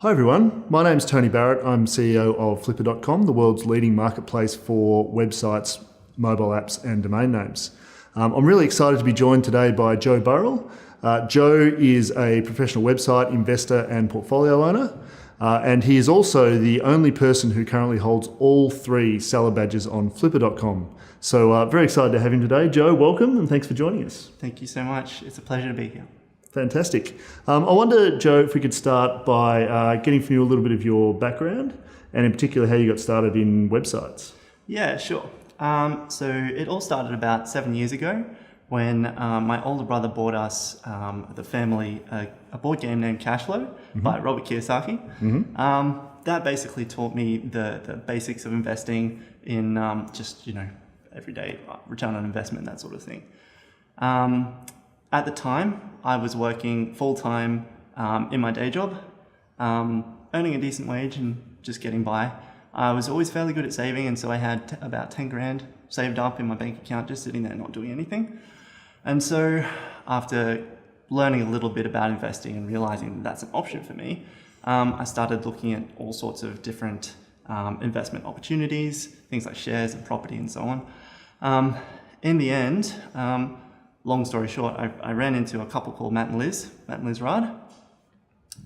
Hi everyone, my name's Tony Barrett. I'm CEO of Flippa.com, the world's leading marketplace for websites, mobile apps and domain names. I'm really excited to be joined today by Joe Burrill. Joe is a professional website investor and portfolio owner, and he is also the only person who currently holds all three seller badges on Flippa.com. So very excited to have him today. Joe, welcome and thanks for joining us. Thank you so much. It's a pleasure to be here. Fantastic. I wonder, Joe, if we could start by getting from you a little bit of your background and in particular how you got started in websites. Yeah, sure. So it all started about 7 years ago when my older brother bought us, the family, a board game named Cashflow by Robert Kiyosaki. That basically taught me the basics of investing in just, everyday return on investment, that sort of thing. At the time, I was working full-time in my day job, earning a decent wage and just getting by. I was always fairly good at saving, and so I had about 10 grand saved up in my bank account, just sitting there not doing anything. And so after learning a little bit about investing and realizing that that's an option for me, I started looking at all sorts of different investment opportunities, things like shares and property and so on. In the end, long story short, I ran into a couple called Matt and Liz Rad,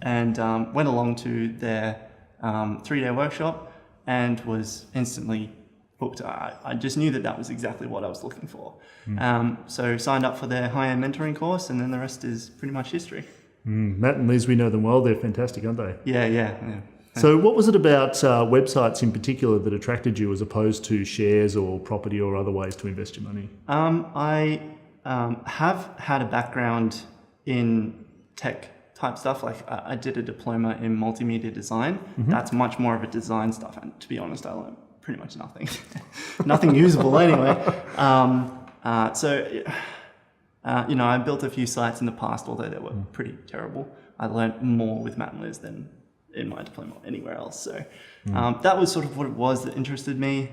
and went along to their 3-day workshop and was instantly hooked. I just knew that was exactly what I was looking for. So signed up for their high-end mentoring course, and then the rest is pretty much history. Matt and Liz, we know them well. They're fantastic, aren't they? Yeah. So what was it about websites in particular that attracted you as opposed to shares or property or other ways to invest your money? I have had a background in tech type stuff. Like I did a diploma in multimedia design. That's much more of a design stuff. And to be honest, I learned pretty much nothing, nothing usable anyway. I built a few sites in the past, although they were pretty terrible. I learned more with Matt and Liz than in my diploma or anywhere else. So that was sort of what it was that interested me.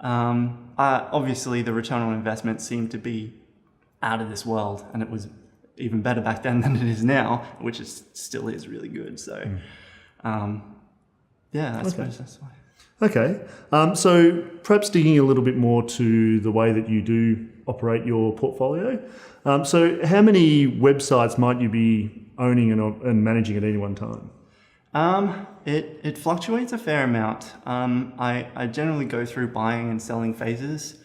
Obviously the return on investment seemed to be out of this world, and it was even better back then than it is now, which still is really good. So, I suppose that's why. Okay, so perhaps digging a little bit more to the way that you do operate your portfolio. So how many websites might you be owning and managing at any one time? It fluctuates a fair amount. I generally go through buying and selling phases.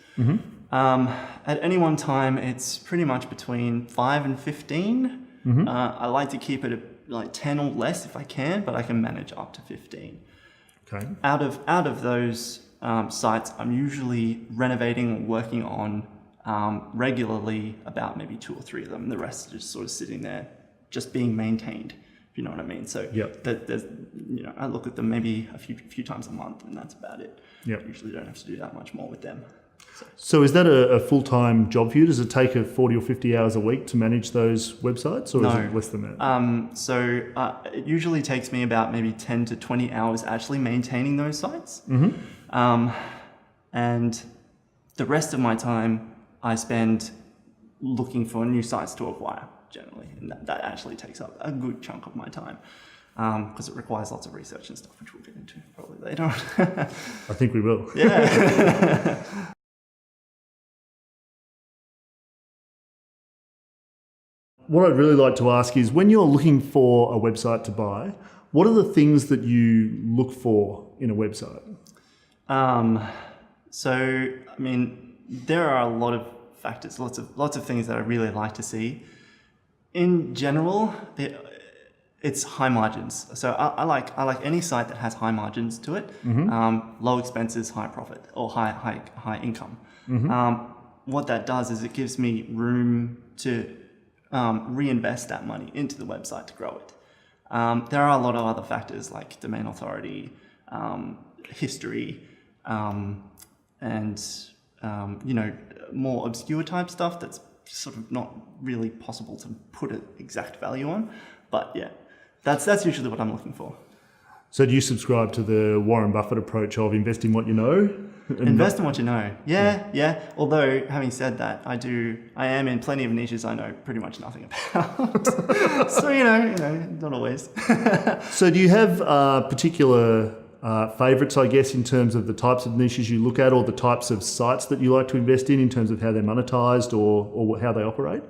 At any one time, it's pretty much between 5 and 15. I like to keep it at like 10 or less if I can, but I can manage up to 15. Okay. Out of those sites, I'm usually renovating or working on regularly about maybe 2 or 3 of them. The rest are just sort of sitting there, just being maintained. If you know what I mean. So I look at them maybe a few times a month, and that's about it. I usually don't have to do that much more with them. So is that a full-time job for you? Does it take 40 or 50 hours a week to manage those websites, or is it less than that? It usually takes me about maybe 10 to 20 hours actually maintaining those sites. And the rest of my time I spend looking for new sites to acquire, generally. And that actually takes up a good chunk of my time. Because it requires lots of research and stuff, which we'll get into probably later on. I think we will. Yeah. What I'd really like to ask is, when you're looking for a website to buy, what are the things that you look for in a website? There are a lot of factors, lots of things that I really like to see. In general, it's high margins. So I like any site that has high margins to it, low expenses, high profit, or high income. What that does is it gives me room to reinvest that money into the website to grow it. There are a lot of other factors like domain authority, history, and more obscure type stuff that's sort of not really possible to put an exact value on. But yeah, that's usually what I'm looking for. So do you subscribe to the Warren Buffett approach of invest in what you know? Invest in what you know. Yeah. Although, having said that, I am in plenty of niches I know pretty much nothing about. So, not always. So do you have particular favourites, I guess, in terms of the types of niches you look at or the types of sites that you like to invest in terms of how they're monetized or how they operate?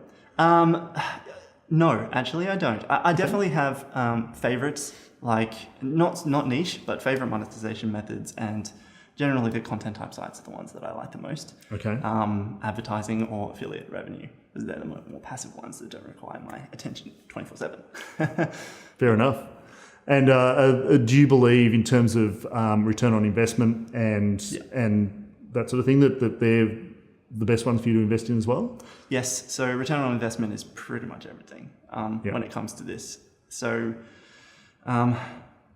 No, actually I don't. I definitely have favourites, like not niche, but favourite monetization methods, and generally the content type sites are the ones that I like the most. Okay. Advertising or affiliate revenue, because they're the more passive ones that don't require my attention 24/7. Fair enough. And do you believe in terms of return on investment and that sort of thing that they're the best ones for you to invest in as well? Yes. So return on investment is pretty much everything when it comes to this. So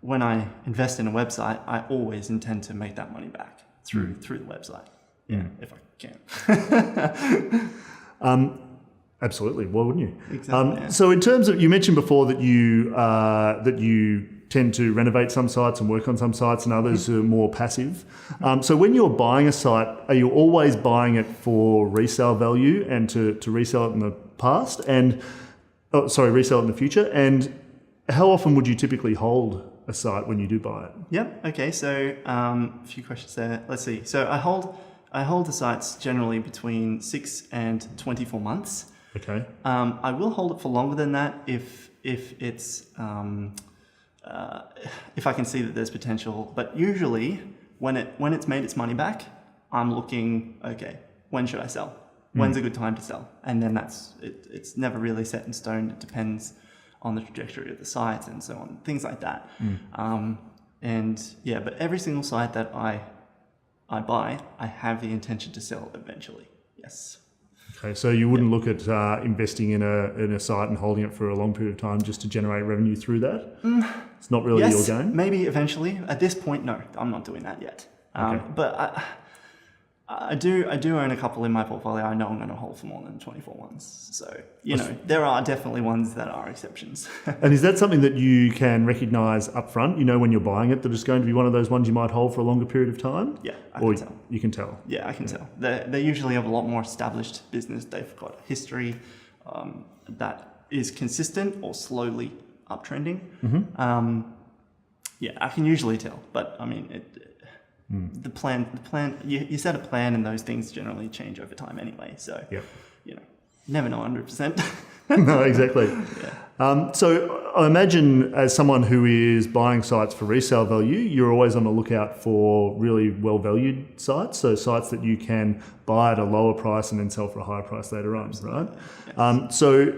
when I invest in a website, I always intend to make that money back through the website. Yeah, if I can. Absolutely. Why wouldn't you? Exactly. So in terms of, you mentioned before that you tend to renovate some sites and work on some sites and others are more passive. So when you're buying a site, are you always buying it for resale value and to resell it in the past resell it in the future? And how often would you typically hold a site when you do buy it? Yep. Okay. So a few questions there. Let's see. So I hold the sites generally between 6 and 24 months. Okay. I will hold it for longer than that if it's if I can see that there's potential. But usually when it's made its money back, I'm looking, okay, when should I sell? When's a good time to sell? And then it's never really set in stone. It depends on the trajectory of the site and so on, things like that. But every single site that I buy, I have the intention to sell eventually. Yes. Okay, so you wouldn't look at investing in a site and holding it for a long period of time just to generate revenue through that? It's not really your game? Maybe eventually. At this point, no, I'm not doing that yet. Okay. But I do own a couple in my portfolio. I know I'm going to hold for more than 24 months. So, there are definitely ones that are exceptions. And is that something that you can recognise up front? You know when you're buying it that it's going to be one of those ones you might hold for a longer period of time? Yeah, I can tell. You can tell? Yeah, I can tell. They usually have a lot more established business. They've got a history that is consistent or slowly uptrending. I can usually tell. But, I mean, the plan. You set a plan, and those things generally change over time anyway. So, never know 100%. No, exactly. So I imagine as someone who is buying sites for resale value, you're always on the lookout for really well-valued sites. So sites that you can buy at a lower price and then sell for a higher price later on, right? Yes. So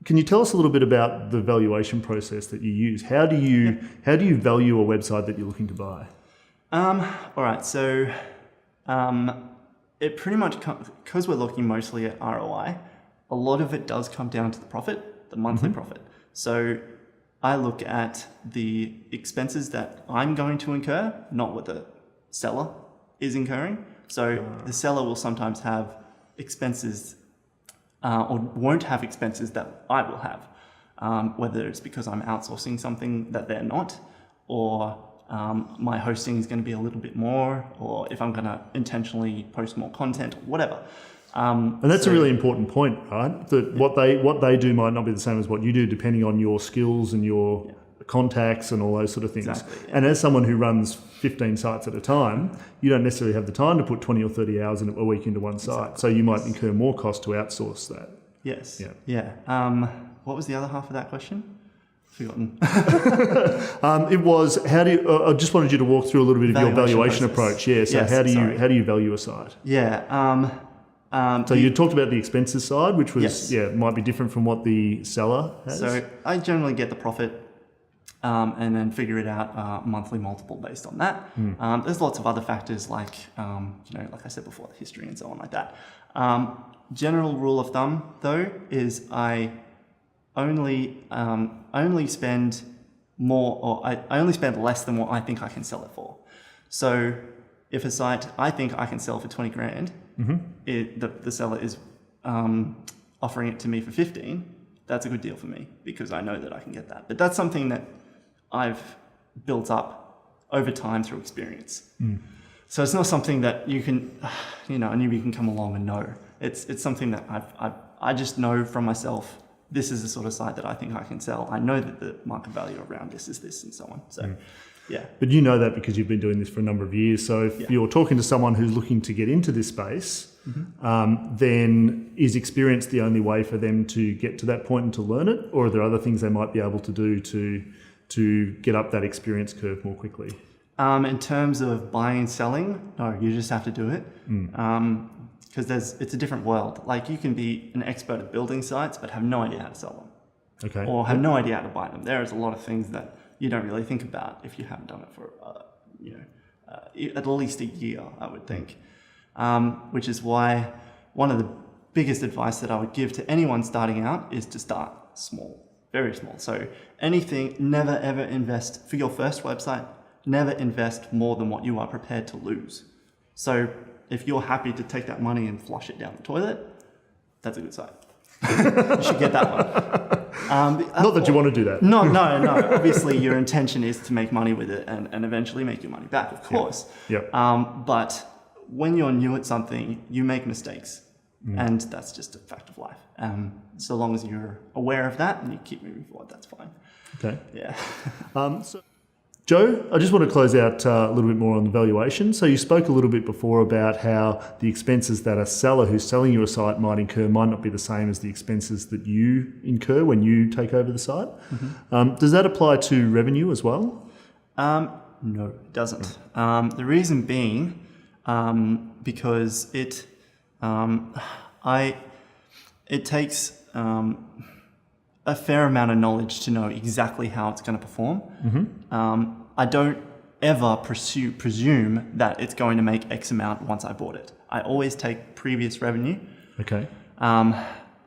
can you tell us a little bit about the valuation process that you use? How do you value a website that you're looking to buy? All right, so it pretty much because we're looking mostly at ROI, a lot of it does come down to the profit, the monthly profit. So I look at the expenses that I'm going to incur, not what the seller is incurring. So the seller will sometimes have expenses or won't have expenses that I will have, whether it's because I'm outsourcing something that they're not, or my hosting is going to be a little bit more, or if I'm going to intentionally post more content, or whatever. And that's a really important point, right? That what they do might not be the same as what you do, depending on your skills and your contacts and all those sort of things. Exactly, yeah. And as someone who runs 15 sites at a time, you don't necessarily have the time to put 20 or 30 hours in a week into one site. Exactly. So you might incur more cost to outsource that. Yes. Yeah. What was the other half of that question? Forgotten. It was how do you? I just wanted you to walk through a little bit of your valuation process. approach. Yeah. So Yes, how do you value a site? Yeah. So you talked about the expenses side, which was might be different from what the seller has. So I generally get the profit and then figure it out monthly multiple based on that. There's lots of other factors like like I said before, the history and so on like that. General rule of thumb though is I only spend more, or I only spend less than what I think I can sell it for. So if a site I think I can sell for 20 grand, the seller is offering it to me for 15, that's a good deal for me because I know that I can get that. But that's something that I've builds up over time through experience. So it's not something that you can, a newbie can come along and know. It's something that I just know from myself, this is the sort of site that I think I can sell. I know that the market value around this is this and so on. So, yeah. But you know that because you've been doing this for a number of years. So if you're talking to someone who's looking to get into this space, then is experience the only way for them to get to that point and to learn it? Or are there other things they might be able to do to get up that experience curve more quickly? In terms of buying and selling, no, you just have to do it. Because it's a different world. Like you can be an expert at building sites, but have no idea how to sell them. Okay. Or have no idea how to buy them. There is a lot of things that you don't really think about if you haven't done it for, at least a year, I would think. Which is why one of the biggest advice that I would give to anyone starting out is to start small, very small. So anything, never ever invest, for your first website, never invest more than what you are prepared to lose. So if you're happy to take that money and flush it down the toilet, that's a good site. You should get that one. Not that you want to do that. No. Obviously, your intention is to make money with it and eventually make your money back, of course. Yep. But when you're new at something, you make mistakes. And that's just a fact of life. So long as you're aware of that and you keep moving forward, that's fine. Okay. Yeah. So, Joe, I just want to close out a little bit more on the valuation. So you spoke a little bit before about how the expenses that a seller who's selling you a site might incur might not be the same as the expenses that you incur when you take over the site. Does that apply to revenue as well? No, it doesn't. The reason being because it takes a fair amount of knowledge to know exactly how it's going to perform. I don't ever presume that it's going to make X amount once I bought it. I always take previous revenue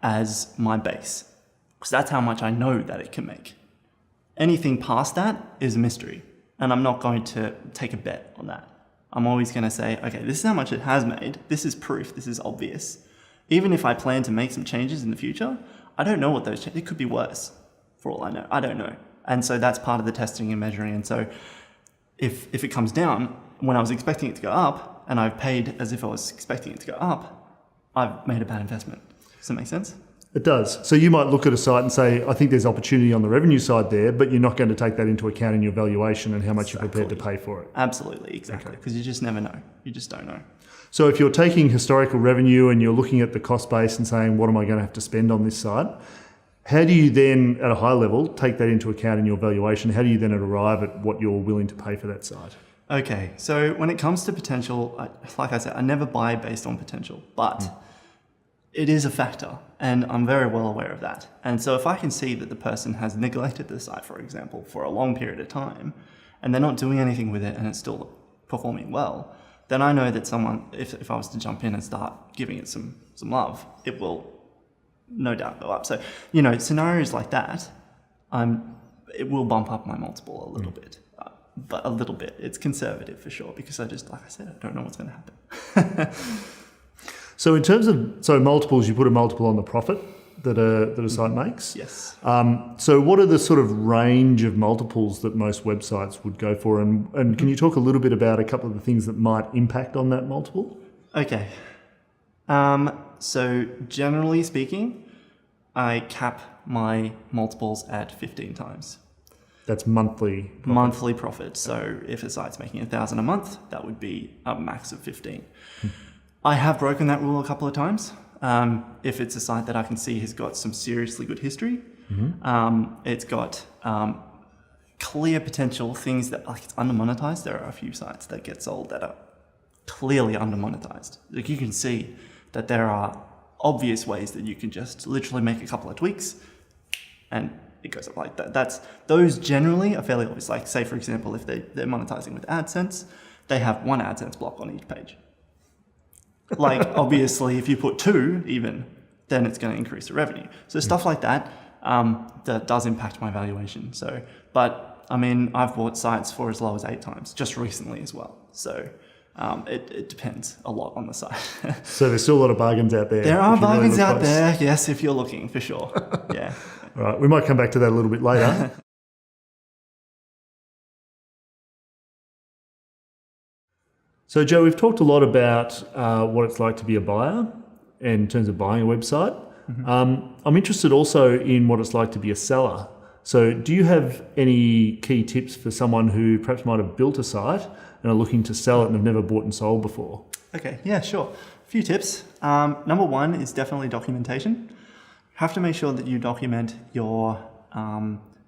as my base, because that's how much I know that it can make. Anything past that is a mystery, and I'm not going to take a bet on that. I'm always going to say, okay, this is how much it has made. This is proof. This is obvious. Even if I plan to make some changes in the future, I don't know what those changes, it could be worse for all I know. I don't know. And so that's part of the testing and measuring. And so if it comes down when I was expecting it to go up and I've paid as if I was expecting it to go up, I've made a bad investment. Does that make sense? It does. So you might look at a site and say, I think there's opportunity on the revenue side there, but you're not going to take that into account in your valuation and how much you're prepared to pay for it. Absolutely, exactly. Because you just never know. You just don't know. So if you're taking historical revenue and you're looking at the cost base and saying, what am I going to have to spend on this site? How do you then, at a high level, take that into account in your valuation? How do you then arrive at what you're willing to pay for that site? Okay, so when it comes to potential, like I said, I never buy based on potential, but it is a factor, and I'm very well aware of that. And so if I can see that the person has neglected the site, for example, for a long period of time, and they're not doing anything with it and it's still performing well, then I know that someone, if I was to jump in and start giving it some love, it will no doubt go up. So, scenarios like that, it will bump up my multiple a little bit. But a little bit. It's conservative for sure, because like I said, I don't know what's going to happen. So in terms of multiples, you put a multiple on the profit that a site makes. Yes. So what are the sort of range of multiples that most websites would go for? And can you talk a little bit about a couple of the things that might impact on that multiple? Okay. So generally speaking, I cap my multiples at 15 times. That's monthly profit. Monthly profit. So if a site's making 1,000 a month, that would be a max of 15. I have broken that rule a couple of times. If it's a site that I can see has got some seriously good history, it's got clear potential, things that it's under-monetized. There are a few sites that get sold that are clearly under-monetized. Like you can see that there are obvious ways that you can just literally make a couple of tweaks and it goes up like that. Those generally are fairly obvious. Like say, for example, if they're monetizing with AdSense, they have one AdSense block on each page. Like obviously if you put 2 even, then it's going to increase the revenue. So stuff like that, that does impact my valuation. So, but I mean, I've bought sites for as low as 8 times just recently as well. So it depends a lot on the site. So there's still a lot of bargains out there. There are bargains out there, yes, if you're looking, for sure. Yeah. All right, we might come back to that a little bit later. So, Joe, we've talked a lot about what it's like to be a buyer in terms of buying a website. I'm interested also in what it's like to be a seller. So do you have any key tips for someone who perhaps might have built a site and are looking to sell it and have never bought and sold before? Okay, yeah, sure. A few tips. Number one is definitely documentation. You have to make sure that you document your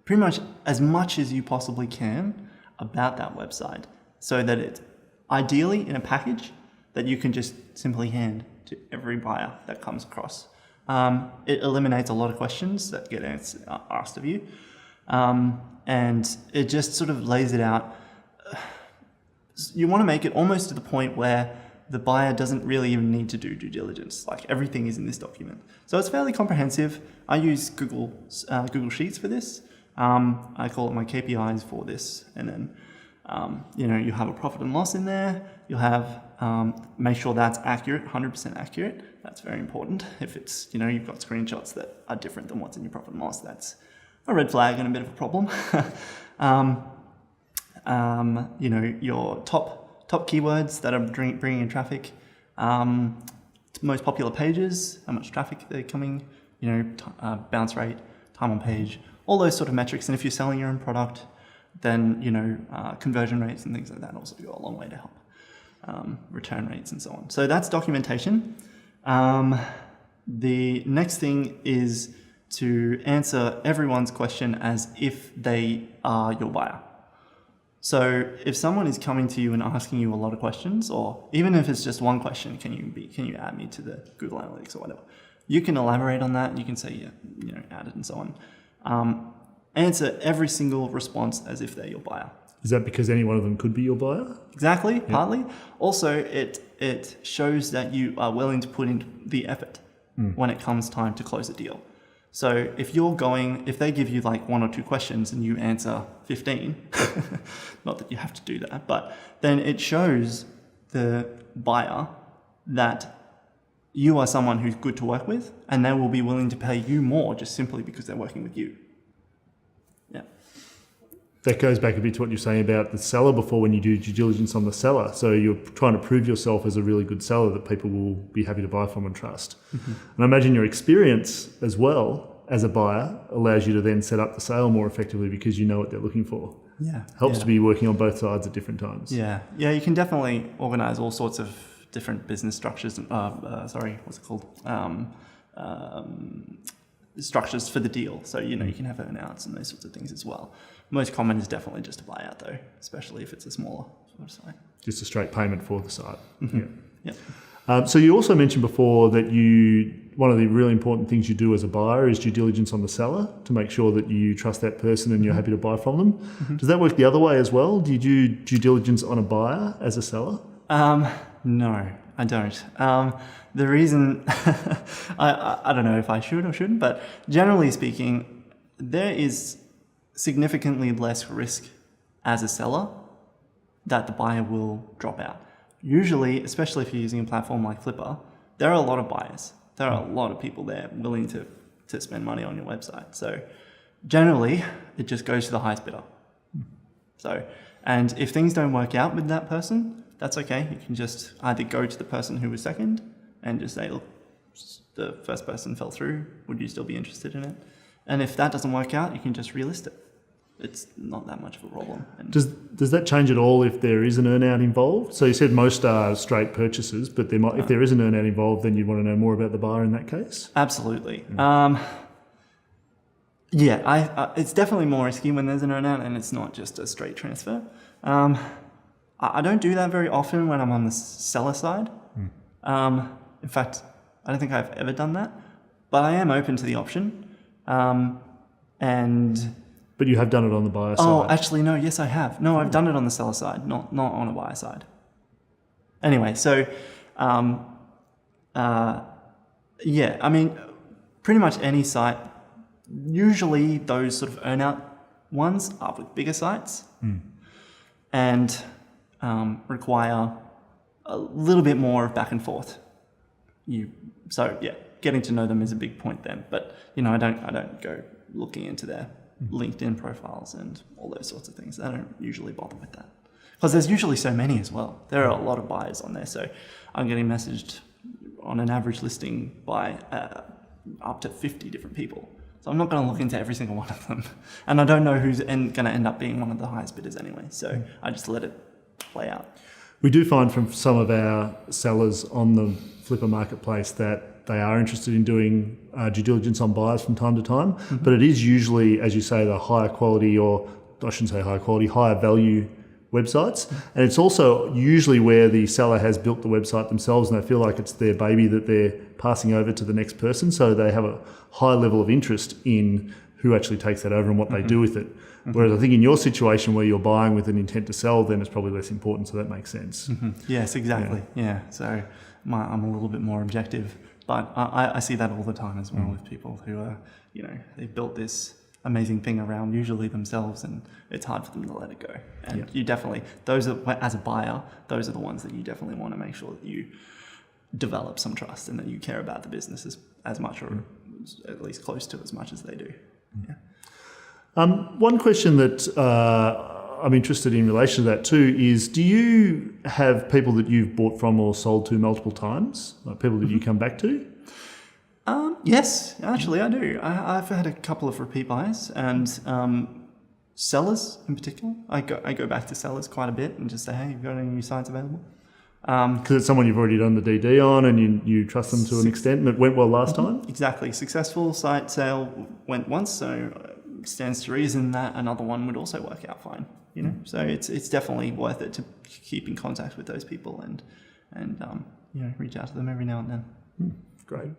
pretty much as you possibly can about that website, so that it's ideally in a package that you can just simply hand to every buyer that comes across. It eliminates a lot of questions that get asked of you, and it just sort of lays it out. You want to make it almost to the point where the buyer doesn't really even need to do due diligence. Like, everything is in this document. So it's fairly comprehensive. I use Google Sheets for this. I call it my KPIs for this. And then, you have a profit and loss in there. You'll have, make sure that's accurate, 100% accurate. That's very important. If it's, you've got screenshots that are different than what's in your profit and loss, that's a red flag and a bit of a problem. Your top keywords that are bringing in traffic, most popular pages, how much traffic they're coming, bounce rate, time on page, all those sort of metrics. And if you're selling your own product, then, conversion rates and things like that also go a long way to help. Return rates and so on. So that's documentation. The next thing is to answer everyone's question as if they are your buyer. So if someone is coming to you and asking you a lot of questions, or even if it's just one question, can you add me to the Google Analytics or whatever, you can elaborate on that. You can say, add it and so on. Answer every single response as if they're your buyer. Is that because any one of them could be your buyer? Exactly, partly. Also, it shows that you are willing to put in the effort when it comes time to close a deal. So if they give you like 1 or 2 questions and you answer 15, not that you have to do that, but then it shows the buyer that you are someone who's good to work with, and they will be willing to pay you more just simply because they're working with you. Yeah. That goes back a bit to what you're saying about the seller before, when you do due diligence on the seller. So you're trying to prove yourself as a really good seller that people will be happy to buy from and trust. Mm-hmm. And I imagine your experience as well as a buyer allows you to then set up the sale more effectively because you know what they're looking for. Yeah. Helps to be working on both sides at different times. Yeah. Yeah, you can definitely organize all sorts of different business structures. Structures for the deal. So, you can have earnouts and those sorts of things as well. Most common is definitely just a buyout though, especially if it's a smaller sort of site. Just a straight payment for the site. Mm-hmm. Yeah. So you also mentioned before that one of the really important things you do as a buyer is due diligence on the seller to make sure that you trust that person and you're happy to buy from them. Mm-hmm. Does that work the other way as well? Do you do due diligence on a buyer as a seller? No, I don't. The reason, I don't know if I should or shouldn't, but generally speaking, there is significantly less risk as a seller that the buyer will drop out. Usually, especially if you're using a platform like Flippa, there are a lot of buyers. There are a lot of people there willing to spend money on your website. So generally, it just goes to the highest bidder. So, and if things don't work out with that person, that's okay. You can just either go to the person who was second and just say, look, the first person fell through. Would you still be interested in it? And if that doesn't work out, you can just relist it. It's not that much of a problem. And does that change at all if there is an earnout involved? So you said most are straight purchases, but if there is an earnout involved, then you'd want to know more about the buyer in that case? Absolutely. It's definitely more risky when there's an earnout and it's not just a straight transfer. I don't do that very often when I'm on the seller side. In fact, I don't think I've ever done that, but I am open to the option. But you have done it on the buyer side? Oh, actually, no. Yes, I have. No, I've done it on the seller side, not on a buyer side. Anyway, so, pretty much any site, usually those sort of earnout ones are with bigger sites and require a little bit more of back and forth. Getting to know them is a big point then. But I don't go looking into their LinkedIn profiles and all those sorts of things. I don't usually bother with that Because there's usually so many as well. There are a lot of buyers on there. So I'm getting messaged on an average listing by up to 50 different people. So I'm not going to look into every single one of them. And I don't know who's going to end up being one of the highest bidders anyway. So I just let it play out. We do find from some of our sellers on the Flippa marketplace that they are interested in doing due diligence on buyers from time to time, but it is usually, as you say, the higher quality, or I shouldn't say higher quality, higher value websites. And it's also usually where the seller has built the website themselves and they feel like it's their baby that they're passing over to the next person. So they have a high level of interest in who actually takes that over and what they do with it. Whereas I think in your situation where you're buying with an intent to sell, then it's probably less important. So that makes sense. Yes, exactly. Yeah. So I'm a little bit more objective, but I see that all the time as well with people who are, they've built this amazing thing around usually themselves, and it's hard for them to let it go. And you definitely, as a buyer, those are the ones that you definitely want to make sure that you develop some trust and that you care about the business as much, or at least close to as much as they do. Yeah. One question that I'm interested in relation to that too is, do you have people that you've bought from or sold to multiple times, like people that you come back to? Yes, actually I do. I've had a couple of repeat buys, and sellers in particular. I go back to sellers quite a bit and just say, hey, you've got any new sites available? Because it's someone you've already done the DD on and you trust them to an extent, and it went well last time? Exactly. Successful site sale went once, so stands to reason that another one would also work out fine. So it's definitely worth it to keep in contact with those people and reach out to them every now and then. Great.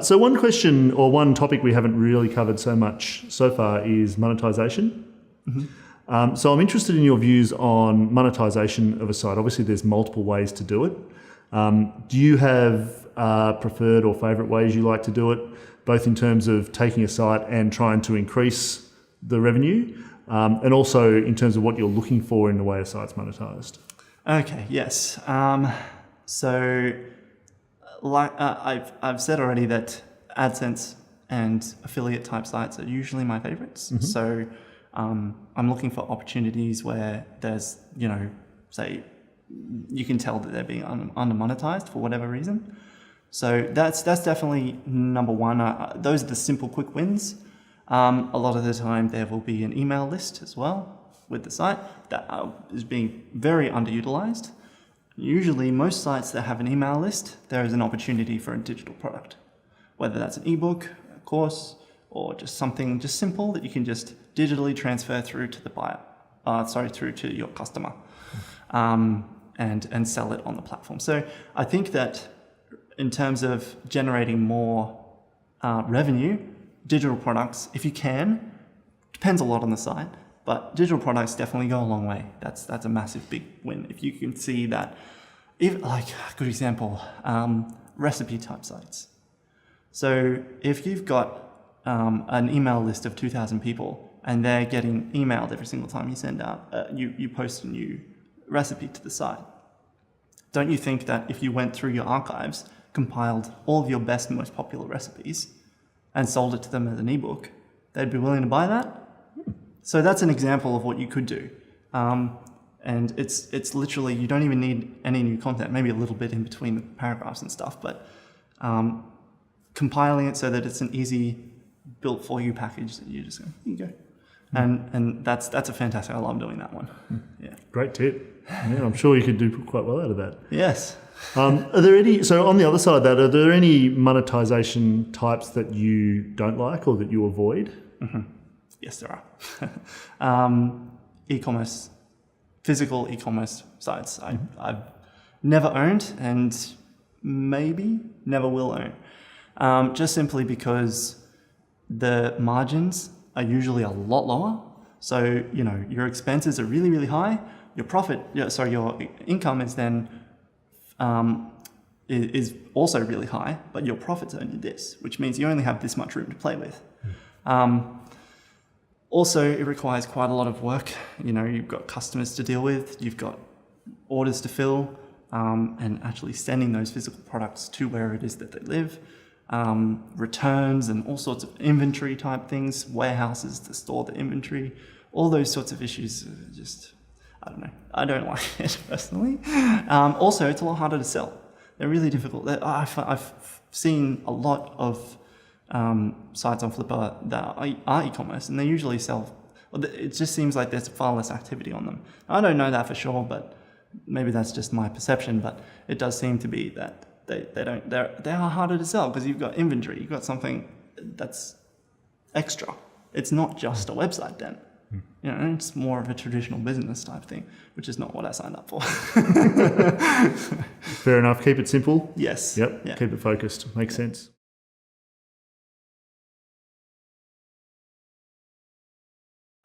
So one question or one topic we haven't really covered so much so far is monetization. So I'm interested in your views on monetization of a site. Obviously, there's multiple ways to do it. Do you have preferred or favourite ways you like to do it, both in terms of taking a site and trying to increase the revenue, and also in terms of what you're looking for in the way a site's monetised? Okay, yes. So like I've said already that AdSense and affiliate type sites are usually my favorites. So I'm looking for opportunities where there's, say, you can tell that they're being under monetized for whatever reason. So that's definitely number one. Those are the simple quick wins. A lot of the time there will be an email list as well with the site that is being very underutilized. Usually most sites that have an email list, there is an opportunity for a digital product, whether that's an ebook, a course, or just something just simple that you can just digitally transfer through to the buyer, through to your customer, and sell it on the platform. So I think that in terms of generating more revenue, digital products, if you can, depends a lot on the site, but digital products definitely go a long way. That's a massive big win. If you can see that, if like a good example, recipe type sites. So if you've got an email list of 2,000 people and they're getting emailed every single time you send out, you post a new recipe to the site, don't you think that if you went through your archives, compiled all of your best and most popular recipes and sold it to them as an ebook, they'd be willing to buy that? So that's an example of what you could do. And it's literally, you don't even need any new content, maybe a little bit in between the paragraphs and stuff, but compiling it so that it's an easy built for you package that you just go, here you go. And that's a fantastic, I love doing that one. Yeah. Great tip. Yeah, I'm sure you could do quite well out of that. Yes. Are there any, so on the other side of that, are there any monetization types that you don't like or that you avoid? Yes, there are. E-commerce, physical e-commerce sites. I've never owned and maybe never will own. Just simply because the margins are usually a lot lower. So, your expenses are really, really high. Your your income is then is also really high, but your profit's only this, which means you only have this much room to play with. Also, it requires quite a lot of work. You've got customers to deal with, you've got orders to fill, and actually sending those physical products to where it is that they live. returns and all sorts of inventory type things, warehouses to store the inventory, all those sorts of issues. Just, I don't know. I don't like it personally. Also, it's a lot harder to sell. They're really difficult. I've seen a lot of sites on Flippa that are e-commerce, and they usually sell. It just seems like there's far less activity on them. I don't know that for sure, but maybe that's just my perception. But it does seem to be that they are harder to sell because you've got inventory, you've got something that's extra. It's not just a website then. You know, it's more of a traditional business type thing, which is not what I signed up for. Fair enough. Keep it simple. Yes. Yep. Yeah. Keep it focused. Makes sense.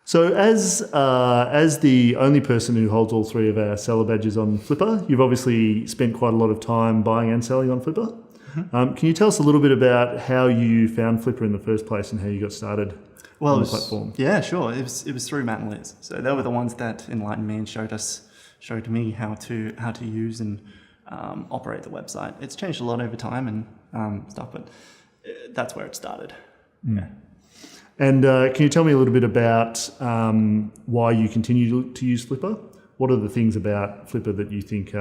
So as the only person who holds all three of our seller badges on Flippa, you've obviously spent quite a lot of time buying and selling on Flippa. Mm-hmm. Can you tell us a little bit about how you found Flippa in the first place and how you got started on the platform? Yeah, sure. It was through Matt and Liz. So they were the ones that enlightened me and showed me how to use and operate the website. It's changed a lot over time and stuff, but that's where it started. Mm. Yeah. And can you tell me a little bit about why you continue to use Flippa? What are the things about Flippa that you think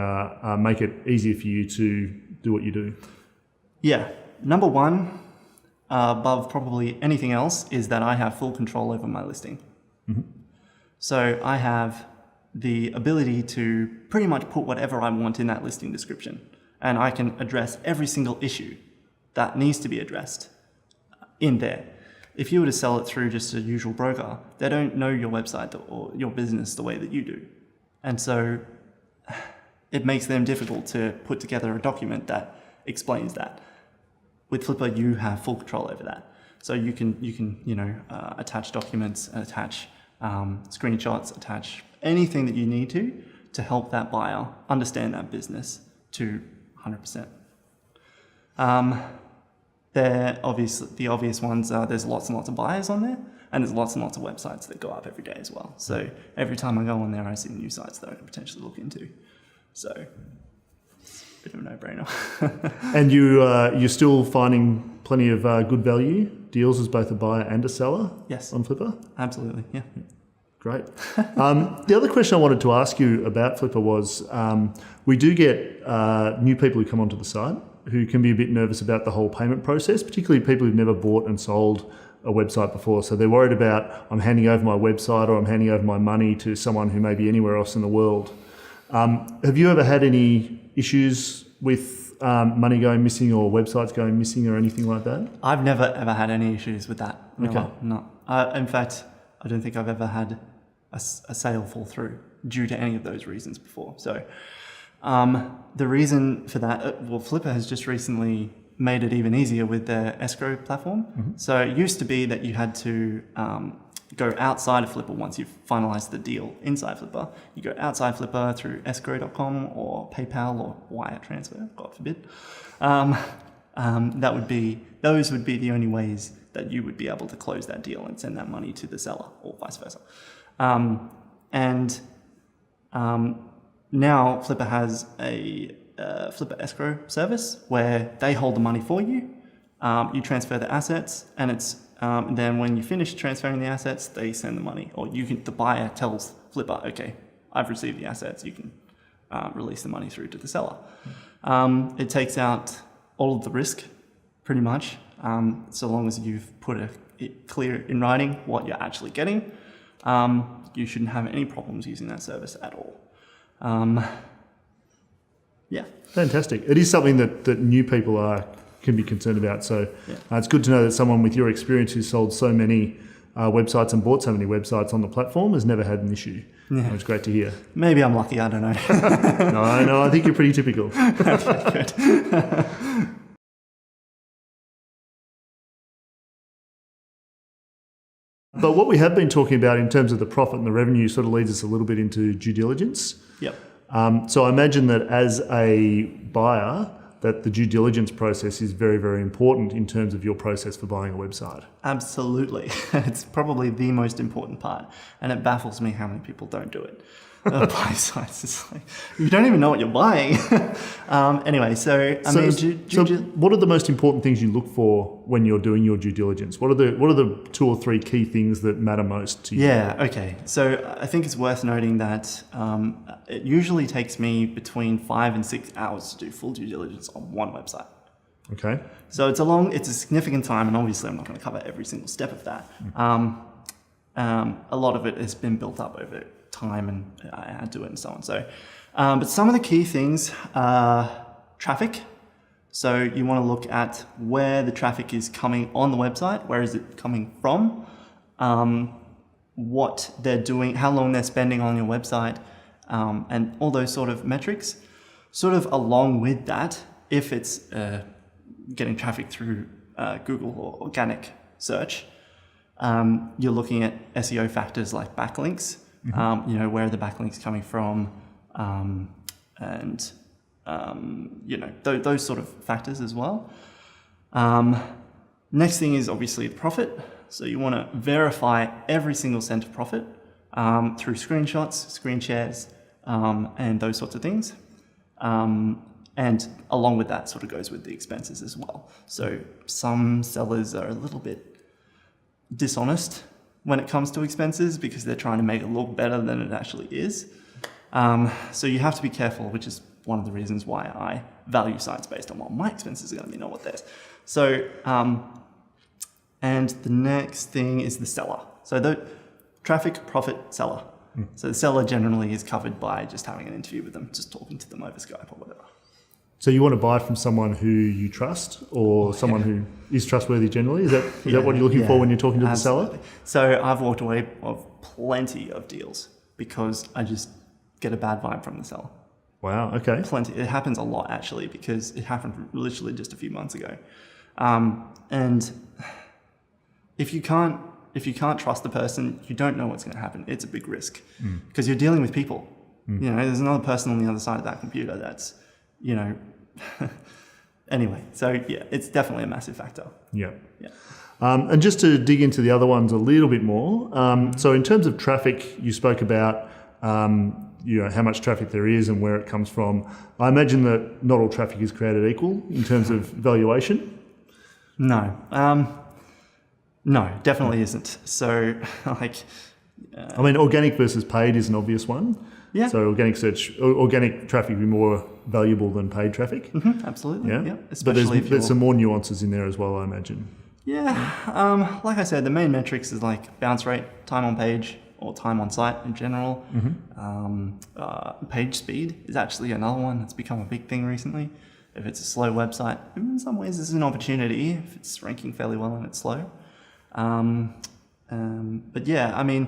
make it easier for you to do what you do? Yeah. Number one, above probably anything else, is that I have full control over my listing. Mm-hmm. So I have the ability to pretty much put whatever I want in that listing description, and I can address every single issue that needs to be addressed in there. If you were to sell it through just a usual broker, they don't know your website or your business the way that you do. And so it makes them difficult to put together a document that explains that. With Flippa, you have full control over that. So you can attach documents, attach screenshots, attach anything that you need to help that buyer understand that business to 100%. The obvious ones are there's lots and lots of buyers on there, and there's lots and lots of websites that go up every day as well. So every time I go on there, I see new sites that I can potentially look into. So it's a bit of a no-brainer. And you're still finding plenty of good value deals as both a buyer and a seller? Yes. On Flippa? Absolutely, yeah. Great. The other question I wanted to ask you about Flippa was we do get new people who come onto the site who can be a bit nervous about the whole payment process, particularly people who've never bought and sold a website before. So they're worried about, I'm handing over my website or I'm handing over my money to someone who may be anywhere else in the world. Have you ever had any issues with money going missing or websites going missing or anything like that? I've never ever had any issues with that. Never. Okay. No. In fact, I don't think I've ever had a sale fall through due to any of those reasons before. So the reason for that, Flippa has just recently made it even easier with their escrow platform. Mm-hmm. So it used to be that you had to go outside of Flippa once you've finalized the deal inside Flippa. You go outside Flippa through escrow.com or PayPal or wire transfer, God forbid. Those would be the only ways that you would be able to close that deal and send that money to the seller or vice versa. Now Flippa has a Flippa escrow service where they hold the money for you. You transfer the assets, and it's then when you finish transferring the assets, they send the money, or the buyer tells Flippa, okay, I've received the assets. You can release the money through to the seller. It takes out all of the risk, pretty much, so long as you've put it clear in writing what you're actually getting. You shouldn't have any problems using that service at all. Yeah. Fantastic. It is something that new people can be concerned about. So it's good to know that someone with your experience who's sold so many websites and bought so many websites on the platform has never had an issue. Yeah. It's great to hear. Maybe I'm lucky, I don't know. No, I think you're pretty typical. Okay, good. But what we have been talking about in terms of the profit and the revenue sort of leads us a little bit into due diligence. Yep. So I imagine that as a buyer, that the due diligence process is very, very important in terms of your process for buying a website. Absolutely. It's probably the most important part, and it baffles me how many people don't do it. Buy sites. It's like, you don't even know what you're buying. Anyway, so what are the most important things you look for when you're doing your due diligence? What are the 2 or 3 key things that matter most to you? Yeah, okay. So I think it's worth noting that it usually takes me between 5 and 6 hours to do full due diligence on one website. Okay. So it's a significant time, and obviously I'm not going to cover every single step of that. A lot of it has been built up over time, and I had to do it and so on. So, but some of the key things are traffic. So you want to look at where the traffic is coming on the website, where is it coming from, what they're doing, how long they're spending on your website, and all those sort of metrics. Sort of along with that, if it's getting traffic through Google or organic search, you're looking at SEO factors like backlinks, where are the backlinks coming from, and those sort of factors as well. Next thing is obviously the profit. So you want to verify every single cent of profit through screenshots, screen shares, and those sorts of things. And along with that sort of goes with the expenses as well. So some sellers are a little bit dishonest when it comes to expenses because they're trying to make it look better than it actually is. So you have to be careful, which is one of the reasons why I value sites based on what my expenses are going to be, not what theirs. So, and the next thing is the seller. So the traffic, profit, seller. So the seller generally is covered by just having an interview with them, just talking to them over Skype or whatever. So you want to buy from someone who you trust, or someone who is trustworthy generally? Is that what you're looking for when you're talking to the seller? So I've walked away of plenty of deals because I just get a bad vibe from the seller. Wow. Okay. Plenty. It happens a lot actually because it happened literally just a few months ago. And if you can't trust the person, you don't know what's going to happen. It's a big risk because you're dealing with people. There's another person on the other side of that computer that's, anyway, so yeah, it's definitely a massive factor. Yeah. And just to dig into the other ones a little bit more, so in terms of traffic, you spoke about how much traffic there is and where it comes from. I imagine that not all traffic is created equal in terms of valuation. No, definitely isn't. So organic versus paid is an obvious one. Yeah. So organic traffic would be more valuable than paid traffic. Absolutely. Yeah. Especially but there's some more nuances in there as well, I imagine. Yeah. Like I said, the main metrics is like bounce rate, time on page, or time on site in general. Page speed is actually another one that's become a big thing recently. If it's a slow website, in some ways this is an opportunity if it's ranking fairly well and it's slow. But yeah,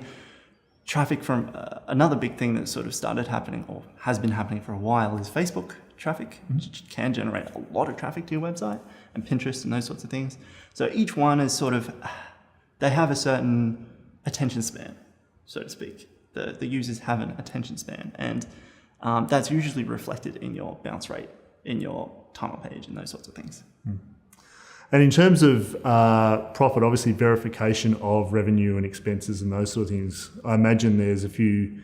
traffic from another big thing that sort of started happening or has been happening for a while is Facebook traffic, which can generate a lot of traffic to your website, and Pinterest and those sorts of things. So each one is they have a certain attention span, so to speak. The users have an attention span, and that's usually reflected in your bounce rate, in your time on page, and those sorts of things. And in terms of profit, obviously verification of revenue and expenses and those sort of things, I imagine there's a few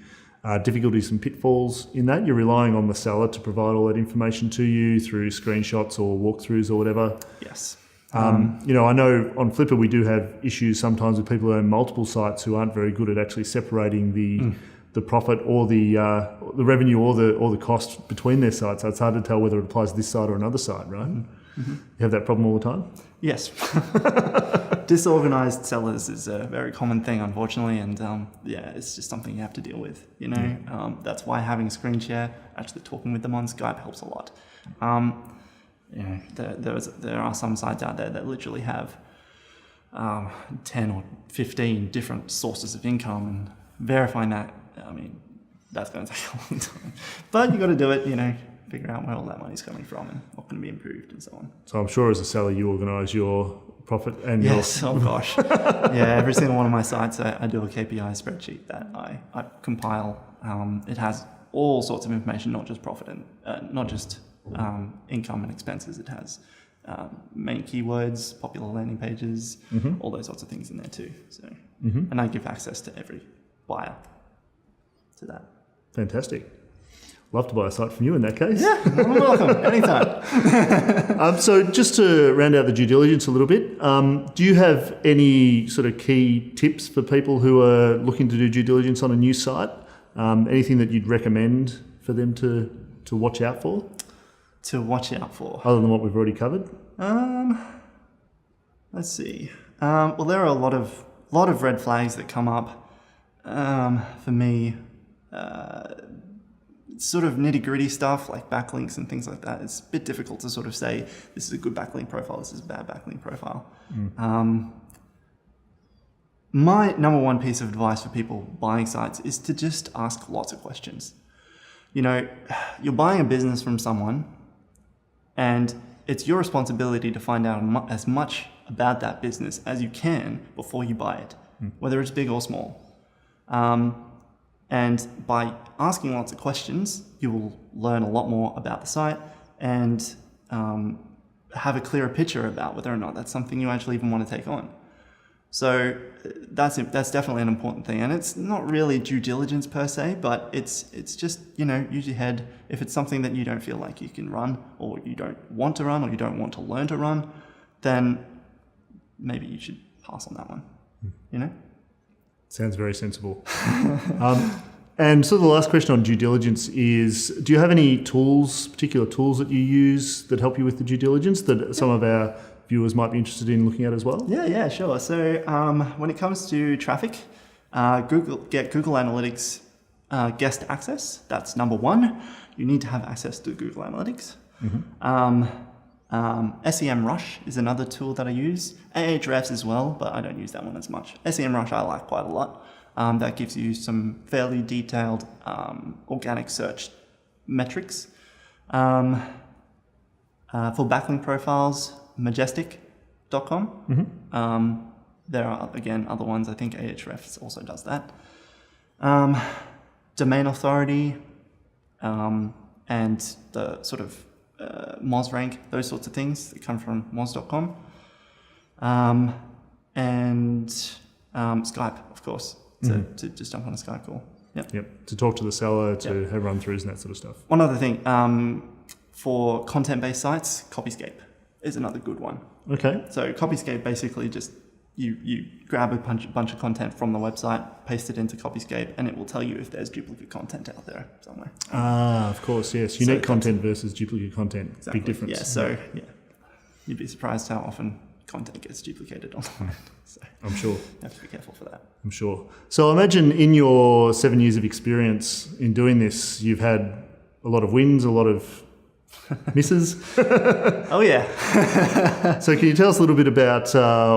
difficulties and pitfalls in that. You're relying on the seller to provide all that information to you through screenshots or walkthroughs or whatever. Yes. I know on Flippa we do have issues sometimes with people who own multiple sites who aren't very good at actually separating the profit or the revenue or the cost between their sites. So it's hard to tell whether it applies to this site or another site, right? You have that problem all the time? Yes. Disorganized sellers is a very common thing, unfortunately, and it's just something you have to deal with. That's why having a screen share, actually talking with them on Skype, helps a lot. There are some sites out there that literally have 10 or 15 different sources of income, and verifying that, that's going to take a long time. But you got to do it, figure out where all that money's coming from and what can be improved and so on. So I'm sure as a seller you organise your profit and oh gosh. Yeah, every single one of my sites I do a KPI spreadsheet that I compile. It has all sorts of information, not just profit and not just income and expenses. It has main keywords, popular landing pages, all those sorts of things in there too. So and I give access to every buyer to that. Fantastic. Love to buy a site from you in that case. Yeah, you're welcome. Anytime. So just to round out the due diligence a little bit, do you have any sort of key tips for people who are looking to do due diligence on a new site? Anything that you'd recommend for them to watch out for? To watch out for? Other than what we've already covered? Let's see. Well, there are a lot of red flags that come up for me. Sort of nitty-gritty stuff like backlinks and things like that. It's a bit difficult to sort of say this is a good backlink profile, this is a bad backlink profile. My number one piece of advice for people buying sites is to just ask lots of questions. You know, you're buying a business from someone, and it's your responsibility to find out as much about that business as you can before you buy it, whether it's big or small. And by asking lots of questions, you will learn a lot more about the site and have a clearer picture about whether or not that's something you actually even want to take on. So that's definitely an important thing. And it's not really due diligence per se, but it's just, you know, use your head. If it's something that you don't feel like you can run, or you don't want to run, or you don't want to learn to run, then maybe you should pass on that one, you know? Sounds very sensible. And so the last question on due diligence is, do you have any particular tools that you use that help you with the due diligence that some of our viewers might be interested in looking at as well? Yeah, sure. So when it comes to traffic, get Google Analytics guest access. That's number one. You need to have access to Google Analytics. SEMrush is another tool that I use. Ahrefs as well, but I don't use that one as much. SEMrush I like quite a lot. That gives you some fairly detailed organic search metrics. For backlink profiles, majestic.com. There are, again, other ones. I think Ahrefs also does that. Domain authority and the sort of MozRank, those sorts of things that come from moz.com. And Skype, of course, to just jump on a Skype call. Yep. To talk to the seller, to have run-throughs and that sort of stuff. One other thing, for content-based sites, Copyscape is another good one. Okay. So Copyscape basically just, you grab a bunch of content from the website, paste it into Copyscape, and it will tell you if there's duplicate content out there somewhere. Of course, yes. Unique content versus duplicate content. Exactly. Big difference. Yeah, so you'd be surprised how often content gets duplicated online. So I'm sure. You have to be careful for that. I'm sure. So I imagine in your 7 years of experience in doing this, you've had a lot of wins, a lot of misses. Oh, yeah. So can you tell us a little bit about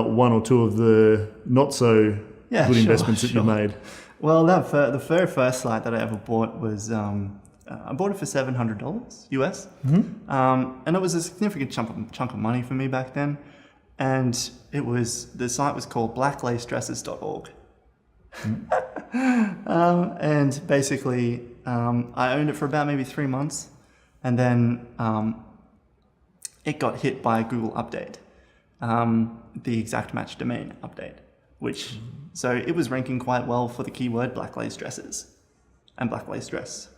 one or two of the not so good investments that you made? Well, the very first site that I ever bought was, I bought it for $700 US. And it was a significant chunk of money for me back then. And the site was called blacklacedresses.org. And basically, I owned it for about maybe 3 months. And then it got hit by a Google update, the exact match domain update, so it was ranking quite well for the keyword black lace dresses and black lace dress.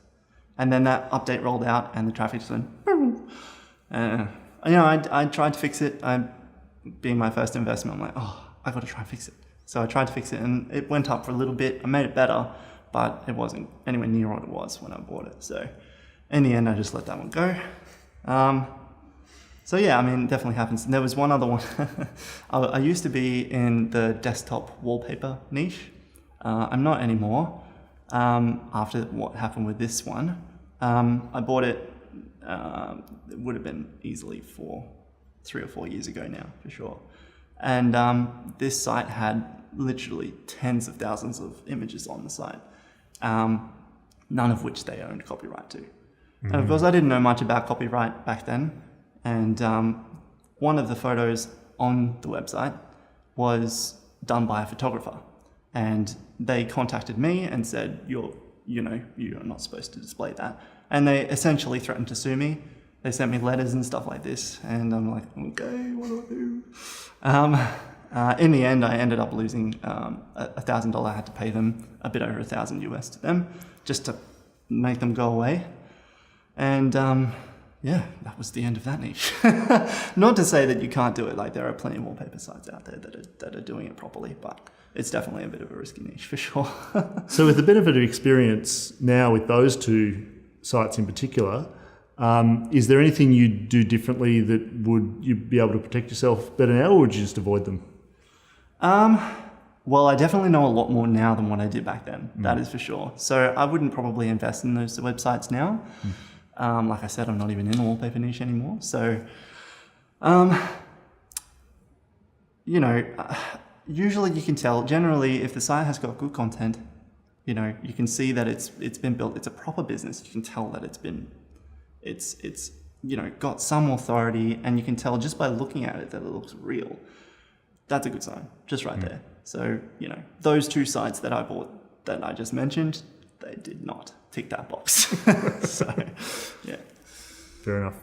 And then that update rolled out and the traffic just went, I tried to fix it. Being my first investment, I'm like, I got to try and fix it. So I tried to fix it and it went up for a little bit. I made it better, but it wasn't anywhere near what it was when I bought it. So in the end, I just let that one go. So yeah, I mean, it definitely happens. And there was one other one. I used to be in the desktop wallpaper niche. I'm not anymore. After what happened with this one, I bought it. It would have been easily 3 or 4 years ago now, for sure. And this site had literally tens of thousands of images on the site, none of which they owned copyright to. And of course, I didn't know much about copyright back then. And one of the photos on the website was done by a photographer. And they contacted me and said, you're not supposed to display that. And they essentially threatened to sue me. They sent me letters and stuff like this. And I'm like, okay, what do I do? In the end, I ended up losing $1,000. I had to pay them a bit over $1,000 US to them just to make them go away. And yeah, that was the end of that niche. Not to say that you can't do it. Like, there are plenty of wallpaper sites out there that are doing it properly, but it's definitely a bit of a risky niche for sure. So with the benefit of experience now with those two sites in particular, is there anything you do differently that would you be able to protect yourself better now, or would you just avoid them? Well, I definitely know a lot more now than what I did back then. That is for sure. So I wouldn't probably invest in those websites now. Like I said, I'm not even in the wallpaper niche anymore. So, you know, usually you can tell, generally, if the site has got good content, you know, you can see that it's been built, it's a proper business. You can tell that it's you know, got some authority, and you can tell just by looking at it that it looks real. That's a good sign, just right there. So, you know, those two sites that I bought that I just mentioned, they did not tick that box. So, yeah. Fair enough.